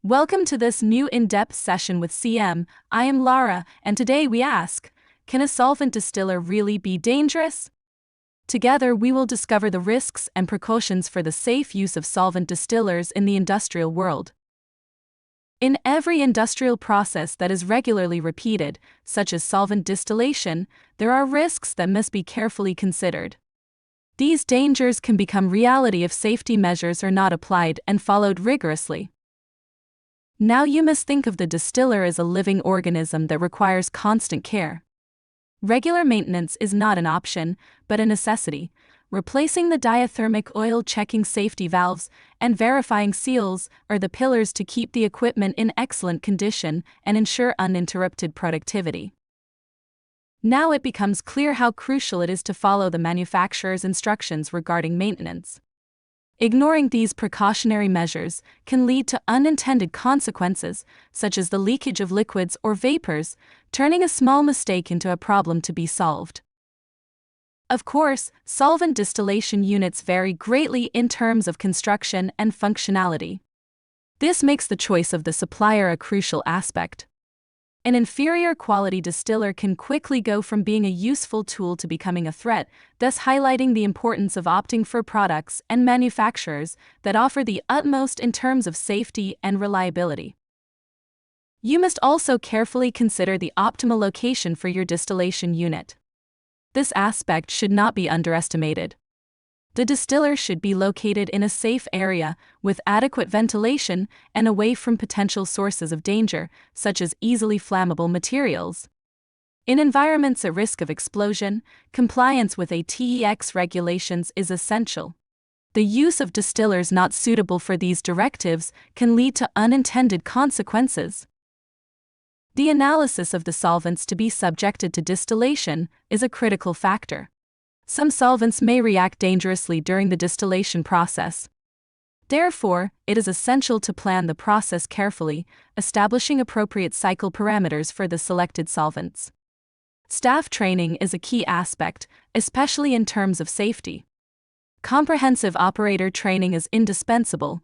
Welcome to this new in-depth session with CM. I am Lara, and today we ask, can a solvent distiller really be dangerous? Together we will discover the risks and precautions for the safe use of solvent distillers in the industrial world. In every industrial process that is regularly repeated, such as solvent distillation, there are risks that must be carefully considered. These dangers can become reality if safety measures are not applied and followed rigorously. Now you must think of the distiller as a living organism that requires constant care. Regular maintenance is not an option, but a necessity. Replacing the diathermic oil, checking safety valves, and verifying seals are the pillars to keep the equipment in excellent condition and ensure uninterrupted productivity. Now it becomes clear how crucial it is to follow the manufacturer's instructions regarding maintenance. Ignoring these precautionary measures can lead to unintended consequences, such as the leakage of liquids or vapors, turning a small mistake into a problem to be solved. Of course, solvent distillation units vary greatly in terms of construction and functionality. This makes the choice of the supplier a crucial aspect. An inferior quality distiller can quickly go from being a useful tool to becoming a threat, thus highlighting the importance of opting for products and manufacturers that offer the utmost in terms of safety and reliability. You must also carefully consider the optimal location for your distillation unit. This aspect should not be underestimated. The distiller should be located in a safe area, with adequate ventilation and away from potential sources of danger, such as easily flammable materials. In environments at risk of explosion, compliance with ATEX regulations is essential. The use of distillers not suitable for these directives can lead to unintended consequences. The analysis of the solvents to be subjected to distillation is a critical factor. Some solvents may react dangerously during the distillation process. Therefore, it is essential to plan the process carefully, establishing appropriate cycle parameters for the selected solvents. Staff training is a key aspect, especially in terms of safety. Comprehensive operator training is indispensable.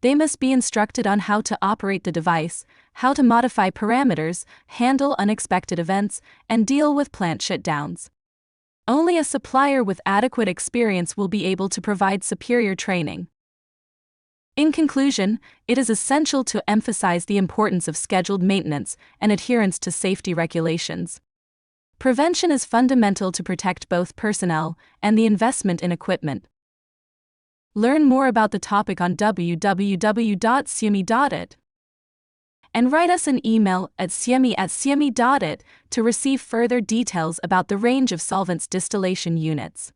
They must be instructed on how to operate the device, how to modify parameters, handle unexpected events, and deal with plant shutdowns. Only a supplier with adequate experience will be able to provide superior training. In conclusion, it is essential to emphasize the importance of scheduled maintenance and adherence to safety regulations. Prevention is fundamental to protect both personnel and the investment in equipment. Learn more about the topic on www.ciemme.it. And write us an email at ciemme@ciemme.it to receive further details about the range of solvents distillation units.